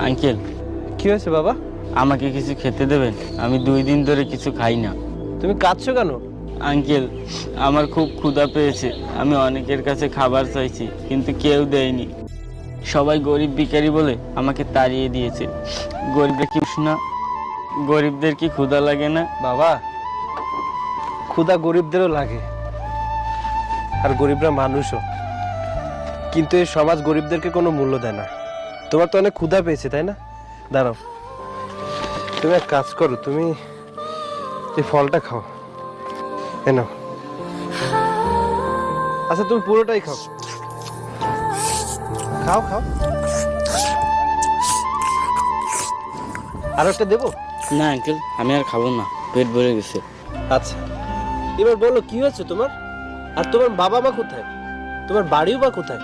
Uncle, কি হয়েছে বাবা? আমাকে কিছু খেতে দেবেন? আমি 2 দিন ধরে কিছু খাই না। তুমি কাঁদছো কেন? আঙ্কেল, আমার খুব ক্ষুধা পেয়েছে। আমি অনেকের কাছে খাবার চাইছি, কিন্তু কেউ দেয়নি। সবাই গরিব ভিখারি বলে আমাকে তাড়িয়ে দিয়েছে। গরিবরা কি না? গরিবদের কি ক্ষুধা লাগে না? বাবা, ক্ষুধা গরিবদেরও লাগে, আর গরিবরা মানুষও। কিন্তু এই সমাজ গরিবদেরকে কোনো মূল্য দেয় না। তোমার তো অনেক ক্ষুধা পেয়েছে, তাই না? দাঁড়াও, তুমি এক কাজ করো, তুমি এই ফলটা খাও। নাও। আচ্ছা, তুমি পুরোটাই খাও। খাও খাও। আর একটা দেবো? না আঙ্কেল, আমি আর খাবো না, পেট ভরে গেছে। আচ্ছা, এবার বলো কি হয়েছে তোমার? আর তোমার বাবা মা কোথায়? তোমার বাড়িও বা কোথায়?